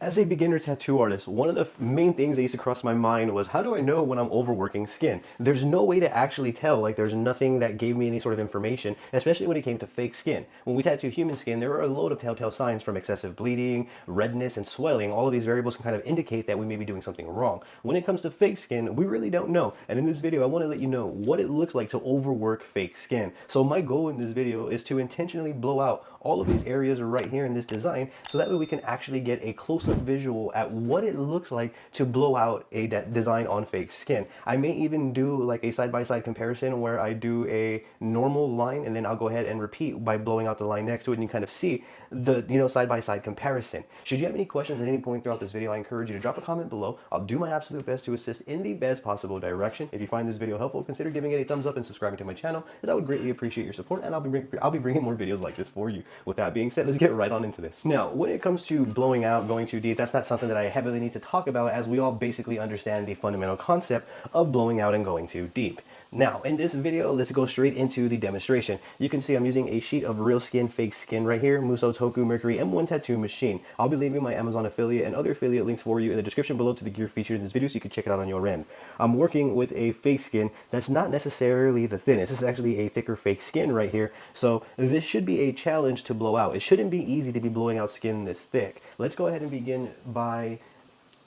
As a beginner tattoo artist, one of the main things that used to cross my mind was, how do I know when I'm overworking skin? There's no way to actually tell. Like, there's nothing that gave me any sort of information, especially when it came to fake skin. When we tattoo human skin, there are a load of telltale signs, from excessive bleeding, redness, and swelling. All of these variables can kind of indicate that we may be doing something wrong. When it comes to fake skin, we really don't know. And in this video, I want to let you know what it looks like to overwork fake skin. So my goal in this video is to intentionally blow out all of these areas right here in this design, so that way we can actually get a close-up visual at what it looks like to blow out a design on fake skin. I may even do like a side-by-side comparison where I do a normal line and then I'll go ahead and repeat by blowing out the line next to it, and you kind of see the side-by-side comparison. Should you have any questions at any point throughout this video, I encourage you to drop a comment below. I'll do my absolute best to assist in the best possible direction. If you find this video helpful, consider giving it a thumbs up and subscribing to my channel, as I would greatly appreciate your support, and I'll be bringing more videos like this for you. With that being said, let's get right on into this. Now, when it comes to blowing out, going too deep, that's not something that I heavily need to talk about, as we all basically understand the fundamental concept of blowing out and going too deep. Now, in this video, let's go straight into the demonstration. You can see I'm using a sheet of real skin, fake skin right here, MusoToku Mercury M1 tattoo machine. I'll be leaving my Amazon affiliate and other affiliate links for you in the description below to the gear featured in this video, so you can check it out on your end. I'm working with a fake skin that's not necessarily the thinnest. This is actually a thicker fake skin right here, so this should be a challenge to blow out. It shouldn't be easy to be blowing out skin this thick. Let's go ahead and begin by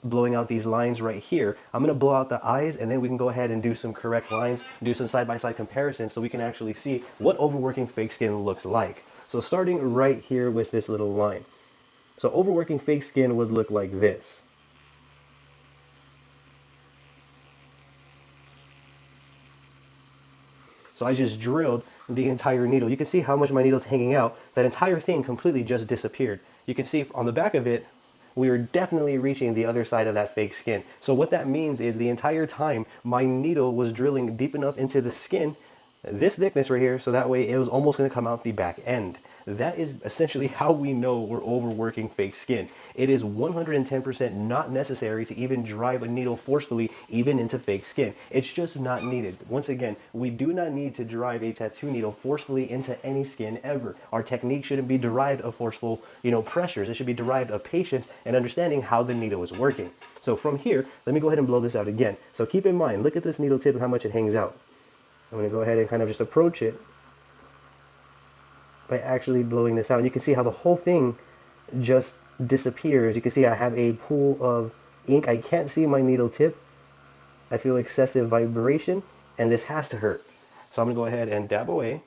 blowing out these lines right here. I'm going to blow out the eyes, and then we can go ahead and do some correct lines, do some side-by-side comparisons, so we can actually see what overworking fake skin looks like. So starting right here with this little line. So overworking fake skin would look like this. So I just drilled the entire needle. You can see how much my needle's hanging out. That entire thing completely just disappeared. You can see on the back of it, we are definitely reaching the other side of that fake skin. So what that means is the entire time my needle was drilling deep enough into the skin, this thickness right here, so that way it was almost going to come out the back end. That is essentially how we know we're overworking fake skin. It is 110% not necessary to even drive a needle forcefully even into fake skin. It's just not needed. Once again, we do not need to drive a tattoo needle forcefully into any skin ever. Our technique shouldn't be derived of forceful, pressures. It should be derived of patience and understanding how the needle is working. So from here, let me go ahead and blow this out again. So keep in mind, look at this needle tip and how much it hangs out. I'm going to go ahead and kind of just approach it by actually blowing this out. You can see how the whole thing just disappears. You can see I have a pool of ink. I can't see my needle tip. I feel excessive vibration, and this has to hurt. So I'm going to go ahead and dab away.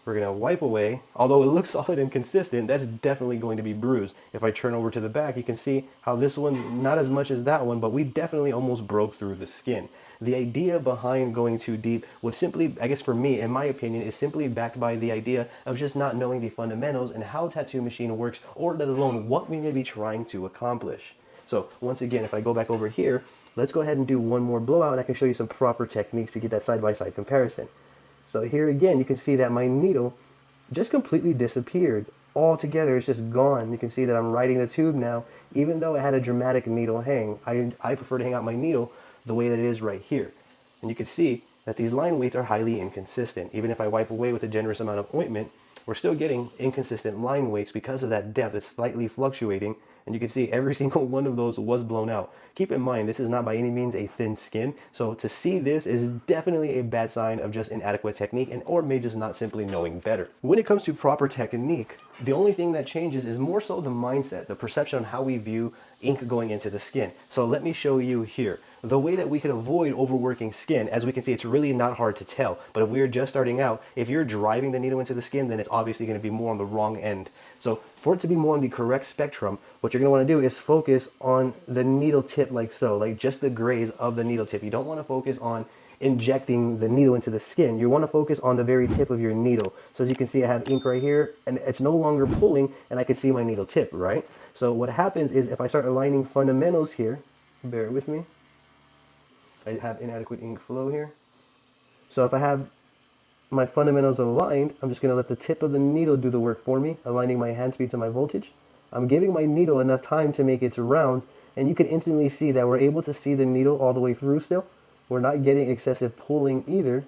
We're going to wipe away. Although it looks solid and consistent, that's definitely going to be bruised. If I turn over to the back, you can see how this one, not as much as that one, but we definitely almost broke through the skin. The idea behind going too deep would simply, I guess for me, in my opinion, is simply backed by the idea of just not knowing the fundamentals and how a tattoo machine works, or let alone what we may be trying to accomplish. So once again, if I go back over here, let's go ahead and do one more blowout, and I can show you some proper techniques to get that side-by-side comparison. So here again, you can see that my needle just completely disappeared. Altogether, it's just gone. You can see that I'm riding the tube now, even though it had a dramatic needle hang. I prefer to hang out my needle the way that it is right here. And you can see that these line weights are highly inconsistent. Even if I wipe away with a generous amount of ointment, we're still getting inconsistent line weights because of that depth. It's slightly fluctuating, and you can see every single one of those was blown out. Keep in mind, this is not by any means a thin skin, so to see this is definitely a bad sign of just inadequate technique, and or maybe just not simply knowing better. When it comes to proper technique, the only thing that changes is more so the mindset, the perception on how we view ink going into the skin. So let me show you here. The way that we can avoid overworking skin, as we can see, it's really not hard to tell. But if we're just starting out, if you're driving the needle into the skin, then it's obviously going to be more on the wrong end. So for it to be more on the correct spectrum, what you're going to want to do is focus on the needle tip like so, like just the graze of the needle tip. You don't want to focus on injecting the needle into the skin. You want to focus on the very tip of your needle. So as you can see, I have ink right here, and it's no longer pulling, and I can see my needle tip, right? So what happens is if I start aligning fundamentals here, bear with me. I have inadequate ink flow here. So if I have my fundamentals aligned, I'm just going to let the tip of the needle do the work for me, aligning my hand speed to my voltage. I'm giving my needle enough time to make its rounds, and you can instantly see that we're able to see the needle all the way through still. We're not getting excessive pulling either.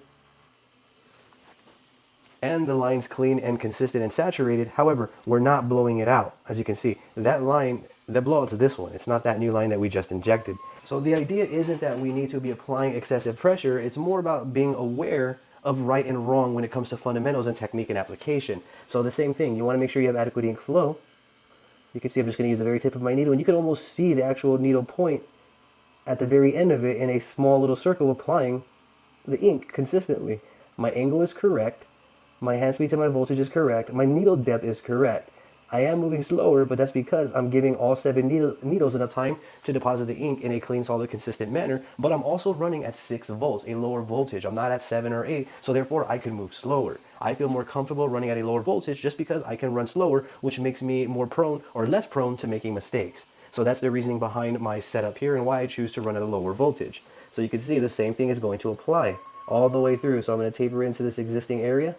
And the line's clean and consistent and saturated. However, we're not blowing it out. As you can see, that line The blowout's this one. It's not that new line that we just injected. So the idea isn't that we need to be applying excessive pressure. It's more about being aware of right and wrong when it comes to fundamentals and technique and application. So the same thing, you want to make sure you have adequate ink flow. You can see I'm just going to use the very tip of my needle, and you can almost see the actual needle point at the very end of it in a small little circle applying the ink consistently. My angle is correct. My hand speed to my voltage is correct. My needle depth is correct. I am moving slower, but that's because I'm giving all 7 needles enough time to deposit the ink in a clean, solid, consistent manner. But I'm also running at 6 volts, a lower voltage. I'm not at 7 or 8, so therefore I can move slower. I feel more comfortable running at a lower voltage just because I can run slower, which makes me more prone or less prone to making mistakes. So that's the reasoning behind my setup here and why I choose to run at a lower voltage. So you can see the same thing is going to apply all the way through. So I'm going to taper into this existing area.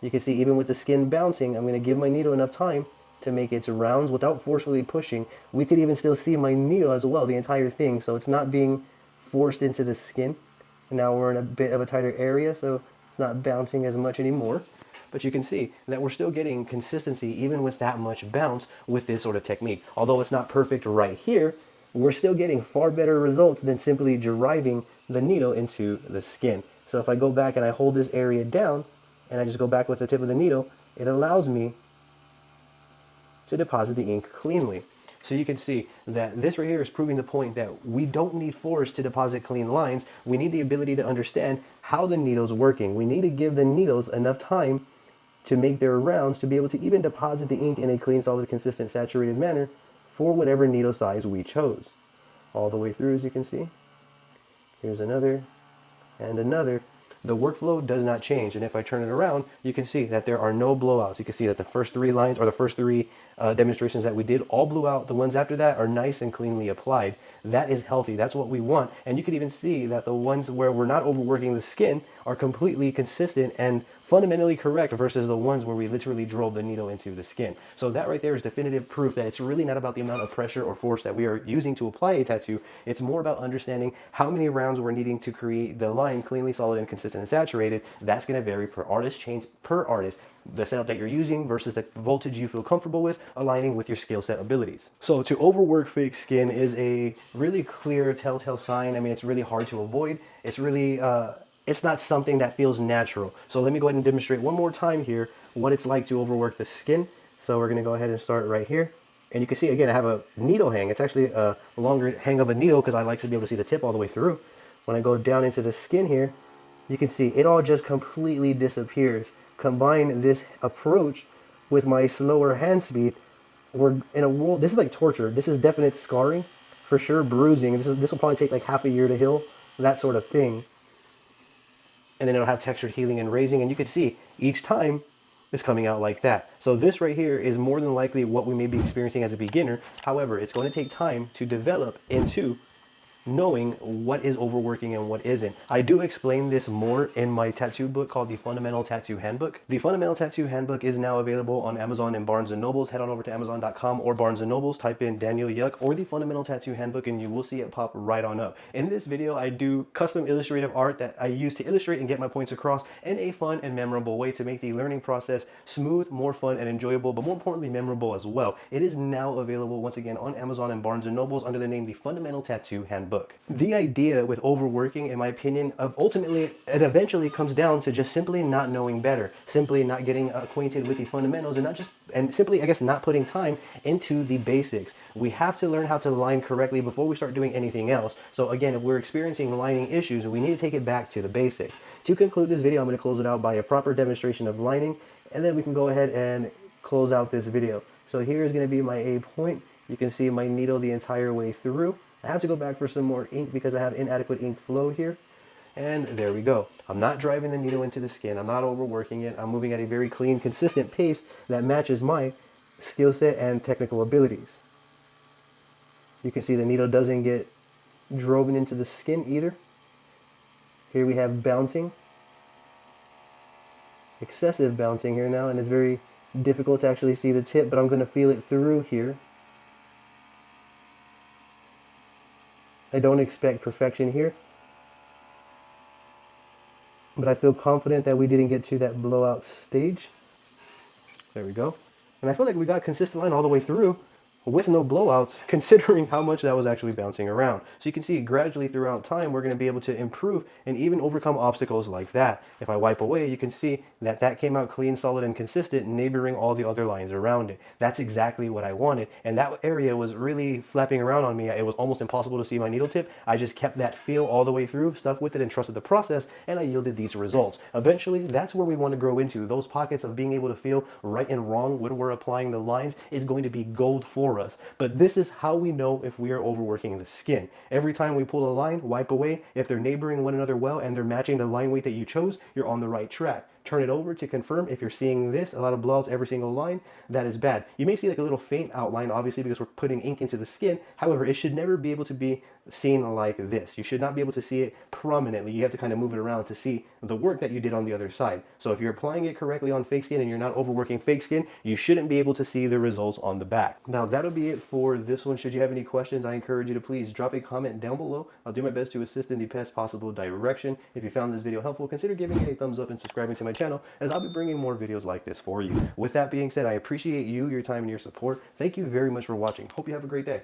You can see even with the skin bouncing, I'm going to give my needle enough time to make its rounds without forcefully pushing. We could even still see my needle as well, the entire thing, so it's not being forced into the skin. Now we're in a bit of a tighter area, so it's not bouncing as much anymore. But you can see that we're still getting consistency even with that much bounce with this sort of technique. Although it's not perfect right here, we're still getting far better results than simply driving the needle into the skin. So if I go back and I hold this area down, and I just go back with the tip of the needle, it allows me to deposit the ink cleanly. So you can see that this right here is proving the point that we don't need force to deposit clean lines. We need the ability to understand how the needle's working. We need to give the needles enough time to make their rounds to be able to even deposit the ink in a clean, solid, consistent, saturated manner for whatever needle size we chose. All the way through, as you can see. Here's another and another. The workflow does not change, and if I turn it around, you can see that there are no blowouts. You can see that the first 3 lines, or the first 3 demonstrations that we did, all blew out. The ones after that are nice and cleanly applied. That is healthy. That's what we want. And you can even see that the ones where we're not overworking the skin are completely consistent and fundamentally correct versus the ones where we literally drove the needle into the skin. So that right there is definitive proof that it's really not about the amount of pressure or force that we are using to apply a tattoo. It's more about understanding how many rounds we're needing to create the line cleanly, solid, and consistent and saturated. That's going to vary per artist, change per artist. The setup that you're using versus the voltage you feel comfortable with, aligning with your skill set abilities. So to overwork fake skin is a really clear telltale sign. I mean, it's really hard to avoid. It's really, it's not something that feels natural. So let me go ahead and demonstrate one more time here what it's like to overwork the skin. So we're going to go ahead and start right here. And you can see, again, I have a needle hang. It's actually a longer hang of a needle because I like to be able to see the tip all the way through. When I go down into the skin here, you can see it all just completely disappears. Combine this approach with my slower hand speed, we're in a world, this is like torture. This is definite scarring, for sure, bruising. This will probably take like half a year to heal, that sort of thing. And then it'll have textured healing and raising, and you can see each time it's coming out like that. So this right here is more than likely what we may be experiencing as a beginner. However, it's going to take time to develop into knowing what is overworking and what isn't. I do explain this more in my tattoo book called the Fundamental Tattoo Handbook. The Fundamental Tattoo Handbook is now available on Amazon and Barnes & Nobles. Head on over to Amazon.com or Barnes & Nobles, type in Daniel Yuck or the Fundamental Tattoo Handbook and you will see it pop right on up. In this video, I do custom illustrative art that I use to illustrate and get my points across in a fun and memorable way to make the learning process smooth, more fun and enjoyable, but more importantly, memorable as well. It is now available once again on Amazon and Barnes & Nobles under the name the Fundamental Tattoo Handbook. The idea with overworking, in my opinion, ultimately it eventually comes down to just simply not knowing better, simply not getting acquainted with the fundamentals and simply, I guess, not putting time into the basics. We have to learn how to line correctly before we start doing anything else. So again, if we're experiencing lining issues, we need to take it back to the basics. To conclude this video, I'm going to close it out by a proper demonstration of lining, and then we can go ahead and close out this video. So here's going to be my A point. You can see my needle the entire way through. I have to go back for some more ink because I have inadequate ink flow here. And there we go. I'm not driving the needle into the skin. I'm not overworking it. I'm moving at a very clean, consistent pace that matches my skill set and technical abilities. You can see the needle doesn't get driven into the skin either. Here we have bouncing. Excessive bouncing here now, and it's very difficult to actually see the tip, but I'm going to feel it through here. I don't expect perfection here, but I feel confident that we didn't get to that blowout stage. There we go. And I feel like we got a consistent line all the way through. with no blowouts, considering how much that was actually bouncing around. So you can see gradually throughout time, we're going to be able to improve and even overcome obstacles like that. If I wipe away, you can see that that came out clean, solid, and consistent, neighboring all the other lines around it. That's exactly what I wanted. And that area was really flapping around on me. It was almost impossible to see my needle tip. I just kept that feel all the way through, stuck with it, and trusted the process, and I yielded these results. Eventually, that's where we want to grow into. Those pockets of being able to feel right and wrong when we're applying the lines is going to be gold for us. But this is how we know if we are overworking the skin. Every time we pull a line, wipe away. If they're neighboring one another well and they're matching the line weight that you chose, you're on the right track. Turn it over to confirm. If you're seeing this, a lot of blowouts every single line, that is bad. You may see like a little faint outline, obviously, because we're putting ink into the skin. However, it should never be able to be seen like this. You should not be able to see it prominently. You have to kind of move it around to see the work that you did on the other side. So if you're applying it correctly on fake skin and you're not overworking fake skin, you shouldn't be able to see the results on the back. Now, that'll be it for this one. Should you have any questions, I encourage you to please drop a comment down below. I'll do my best to assist in the best possible direction. If you found this video helpful, consider giving it a thumbs up and subscribing to my channel, as I'll be bringing more videos like this for you. With that being said, I appreciate you, your time, and your support. Thank you very much for watching. Hope you have a great day.